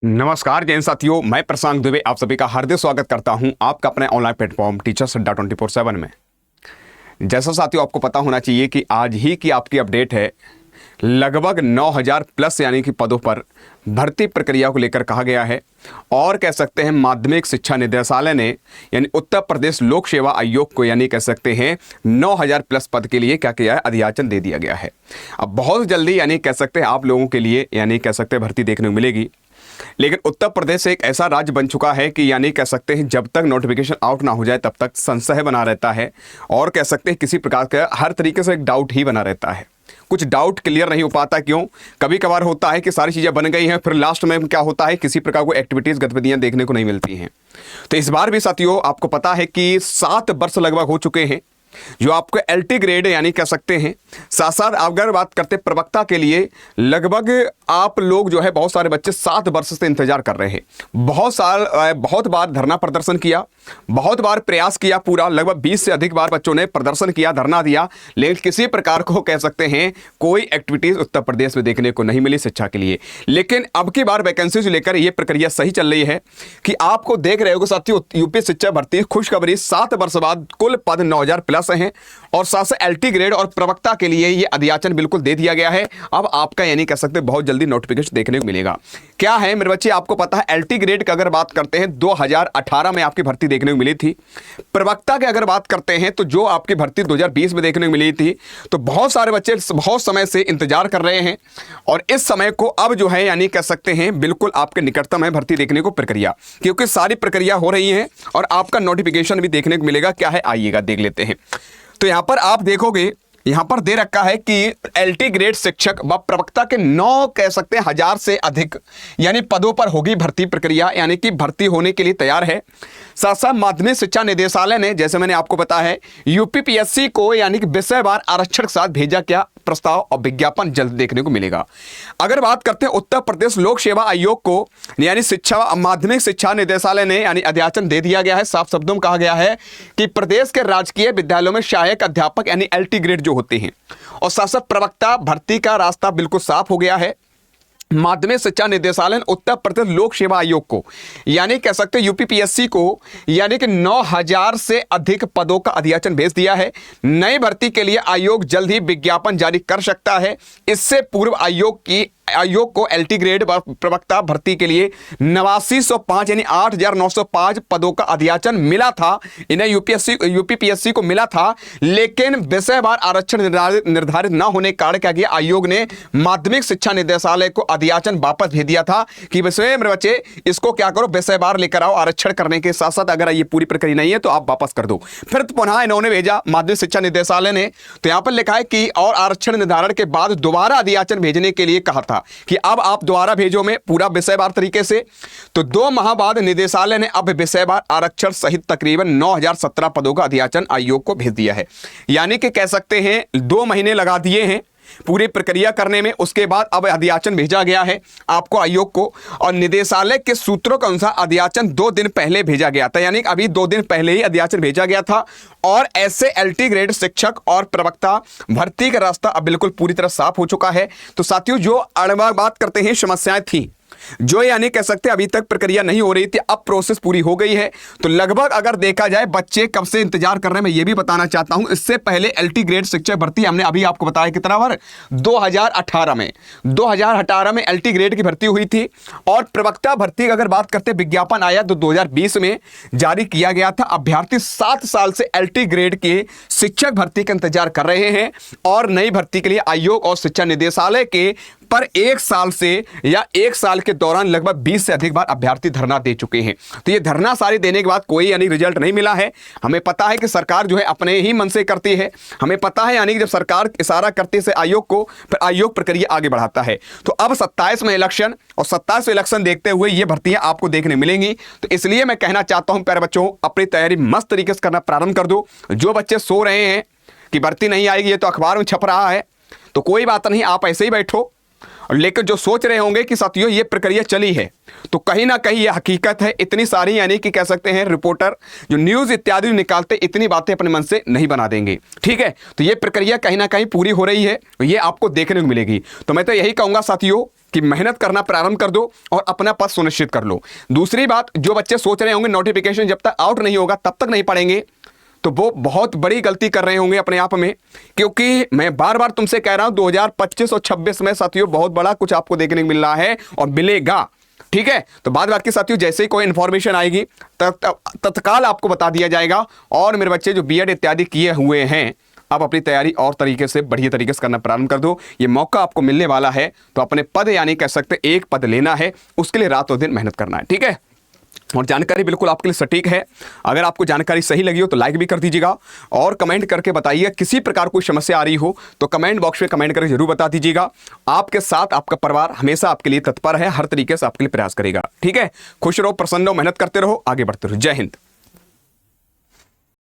नमस्कार जैन साथियों, मैं प्रशांत दुबे आप सभी का हार्दिक स्वागत करता हूं आपका अपने ऑनलाइन प्लेटफॉर्म टीचर्स अड्डा 24/7 में। जैसा साथियों आपको पता होना चाहिए कि आज ही की आपकी अपडेट है। लगभग 9000 प्लस यानी कि पदों पर भर्ती प्रक्रिया को लेकर कहा गया है और कह सकते हैं माध्यमिक शिक्षा निदेशालय ने यानी उत्तर प्रदेश लोक सेवा आयोग को यानी कह सकते हैं 9000 प्लस पद के लिए क्या किया है, अधियाचन दे दिया गया है। अब बहुत जल्दी यानी कह सकते हैं आप लोगों के लिए यानी कह सकते हैं भर्ती देखने को मिलेगी। लेकिन उत्तर प्रदेश एक ऐसा राज्य बन चुका है कि यानी कह सकते हैं जब तक नोटिफिकेशन आउट ना हो जाए तब तक संशय बना रहता है और कह सकते हैं किसी प्रकार का हर तरीके से एक डाउट ही बना रहता है। कुछ डाउट क्लियर नहीं हो पाता। क्यों? कभी कभार होता है कि सारी चीज़ें बन गई हैं, फिर लास्ट में क्या होता है, किसी प्रकार को एक्टिविटीज़ गतिविधियां देखने को नहीं मिलती हैं। तो इस बार भी साथियों आपको पता है कि 7 वर्ष लगभग हो चुके हैं जो आपको LT ग्रेड यानी कह सकते हैं। साथ साथ अगर बात करते प्रवक्ता के लिए लगभग आप लोग जो है बहुत सारे बच्चे 7 वर्ष से इंतजार कर रहे हैं। बहुत बार धरना प्रदर्शन किया, बहुत बार प्रयास किया, पूरा लगभग 20 से अधिक बार बच्चों ने प्रदर्शन किया, धरना दिया, लेकिन किसी प्रकार को कह सकते हैं कोई एक्टिविटीज उत्तर प्रदेश में देखने को नहीं मिली शिक्षा के लिए। लेकिन अब की बार वैकेंसी को लेकर यह प्रक्रिया सही चल रही है कि आपको देख रहे हो साथियों यूपी शिक्षा भर्ती खुशखबरी 7 वर्ष बाद कुल पद 9000 प्लस हैं और साथ से LT ग्रेड और प्रवक्ता के लिए ये अधियाचन बिल्कुल दे दिया गया है। अब आपका यानी कह सकते हैं बहुत जल्दी नोटिफिकेशन देखने को मिलेगा। क्या है मेरे बच्चे, आपको पता है LT ग्रेड की अगर बात करते हैं 2018 में आपकी भर्ती देखने को मिली थी। प्रवक्ता की अगर बात करते हैं तो जो आपकी भर्ती 2020 में देखने को मिली थी। तो बहुत सारे बच्चे बहुत समय से इंतजार कर रहे हैं और इस समय को अब जो है यानी कह सकते हैं बिल्कुल आपके निकटतम है भर्ती देखने को प्रक्रिया, क्योंकि सारी प्रक्रिया हो रही है और आपका नोटिफिकेशन भी देखने को मिलेगा। क्या है आइएगा देख लेते हैं। तो यहां पर आप देखोगे यहां पर दे रखा है कि LT ग्रेड शिक्षक व प्रवक्ता के 9 कह सकते हैं हजार से अधिक यानी पदों पर होगी भर्ती प्रक्रिया, यानी कि भर्ती होने के लिए तैयार है। साथ साथ माध्यमिक शिक्षा निदेशालय ने जैसे मैंने आपको बताया है UPPSC को यानी कि विषयवार आरक्षण के साथ भेजा क्या प्रस्ताव और विज्ञापन जल्द देखने को मिलेगा। अगर बात करते हैं उत्तर प्रदेश लोक सेवा आयोग को यानी माध्यमिक शिक्षा निदेशालय ने यानी अधियाचन दे दिया गया है। साफ शब्दों में कहा गया है कि प्रदेश के राजकीय विद्यालयों में सहायक अध्यापक यानी LT ग्रेड जो होते हैं और साथ साथ प्रवक्ता भर्ती का रास्ता बिल्कुल साफ हो गया है। माध्यमिक शिक्षा निदेशालय ने उत्तर प्रदेश लोक सेवा आयोग को यानी कह सकते हैं UPPSC को यानी कि 9000 से अधिक पदों का अधियाचन भेज दिया है। नई भर्ती के लिए आयोग जल्द ही विज्ञापन जारी कर सकता है। इससे पूर्व आयोग को LT ग्रेड व प्रवक्ता भर्ती के लिए 8905 यानी 8905 पदों का अधियाचन मिला था। इन्हें UPPSC को मिला था, लेकिन विषयवार आरक्षण निर्धारित न होने के कारण क्या किया आयोग ने माध्यमिक शिक्षा निदेशालय को अधियाचन वापस भेज दिया था कि मेरे बच्चे इसको क्या करो विषयवार लेकर आओ, आरक्षण करने के साथ साथ अगर ये पूरी प्रक्रिया नहीं है तो आप वापस कर दो। फिर पुनः इन्होंने भेजा माध्यमिक शिक्षा निदेशालय ने, तो यहां पर लिखा है कि और आरक्षण निर्धारण के बाद दोबारा अधियाचन भेजने के लिए कहा था कि अब आप दोबारा भेजो में पूरा विषयवार तरीके से। तो 2 माह बाद निदेशालय ने अब विषयवार आरक्षण सहित तकरीबन 9017 पदों का अधियाचन आयोग को भेज दिया है। यानी कि कह सकते हैं 2 महीने लगा दिए हैं पूरी प्रक्रिया करने में। उसके बाद अब अधियाचन भेजा गया है आपको आयोग को और निदेशालय के सूत्रों के अनुसार अधियाचन 2 दिन पहले भेजा गया था, यानी अभी 2 दिन पहले ही अधियाचन भेजा गया था। और ऐसे LT ग्रेड शिक्षक और प्रवक्ता भर्ती का रास्ता अब बिल्कुल पूरी तरह साफ हो चुका है। तो साथियों जो बात करते हैं समस्याएं थी जो यानी कह सकते हैं अभी तक प्रक्रिया नहीं हो रही थी, अब प्रोसेस पूरी हो गई है। तो लगभग अगर देखा जाए बच्चे कब से इंतजार कर रहे हैं मैं ये भी बताना चाहता हूं। इससे पहले LT ग्रेड शिक्षक भर्ती हमने अभी आपको बताया कितना बार 2018 में LT ग्रेड की भर्ती हुई थी और प्रवक्ता भर्ती की अगर बात करते विज्ञापन आया तो 2020 में जारी किया गया था। अभ्यर्थी 7 साल से LT ग्रेड के शिक्षक भर्ती का इंतजार कर रहे हैं और नई भर्ती के लिए आयोग और शिक्षा निदेशालय के पर 1 साल से या 1 साल के दौरान लगभग 20 से अधिक बार अभ्यर्थी धरना दे चुके हैं। तो ये धरना सारी देने के बाद कोई यानी रिजल्ट नहीं मिला है। हमें पता है कि सरकार जो है अपने ही मन से करती है। हमें पता है यानी कि जब सरकार इशारा करती है आयोग को, फिर आयोग प्रक्रिया आगे बढ़ाता है। तो अब 27 में इलेक्शन और 27 इलेक्शन देखते हुए ये भर्तियां आपको देखने मिलेंगी। तो इसलिए मैं कहना चाहता हूं प्यारे बच्चों अपनी तैयारी मस्त तरीके से करना प्रारंभ कर दो। जो बच्चे सो रहे हैं कि भर्ती नहीं आएगी, ये तो अखबार में छप रहा है, तो कोई बात नहीं, आप ऐसे ही बैठो। लेकिन जो सोच रहे होंगे कि साथियों ये प्रक्रिया चली है, तो कहीं ना कहीं ये हकीकत है। इतनी सारी यानी कि कह सकते हैं रिपोर्टर जो न्यूज़ इत्यादि निकालते इतनी बातें अपने मन से नहीं बना देंगे, ठीक है। तो ये प्रक्रिया कहीं ना कहीं पूरी हो रही है, ये आपको देखने को मिलेगी। तो मैं तो यही कहूँगा साथियों कि मेहनत करना प्रारंभ कर दो और अपना पद सुनिश्चित कर लो। दूसरी बात, जो बच्चे सोच रहे होंगे नोटिफिकेशन जब तक आउट नहीं होगा तब तक नहीं पढ़ेंगे, तो वो बहुत बड़ी गलती कर रहे होंगे अपने आप में, क्योंकि मैं बार बार तुमसे कह रहा हूं 2025 और 26 में साथियों बहुत बड़ा कुछ आपको देखने को मिल रहा है और मिलेगा। ठीक है, तो बाद बात की साथियों जैसे ही कोई इंफॉर्मेशन आएगी तत्काल आपको बता दिया जाएगा। और मेरे बच्चे जो बीएड इत्यादि किए हुए हैं, आप अपनी तैयारी और तरीके से बढ़िया तरीके से करना प्रारंभ कर दो। ये मौका आपको मिलने वाला है, तो अपने पद यानी कह सकते एक पद लेना है, उसके लिए रात और दिन मेहनत करना है। ठीक है, और जानकारी बिल्कुल आपके लिए सटीक है। अगर आपको जानकारी सही लगी हो तो लाइक भी कर दीजिएगा और कमेंट करके बताइए। किसी प्रकार कोई समस्या आ रही हो तो कमेंट बॉक्स में कमेंट करके जरूर बता दीजिएगा। आपके साथ आपका परिवार हमेशा आपके लिए तत्पर है, हर तरीके से आपके लिए प्रयास करेगा। ठीक है, खुश रहो, प्रसन्न रहो, मेहनत करते रहो, आगे बढ़ते रहो। जय हिंद।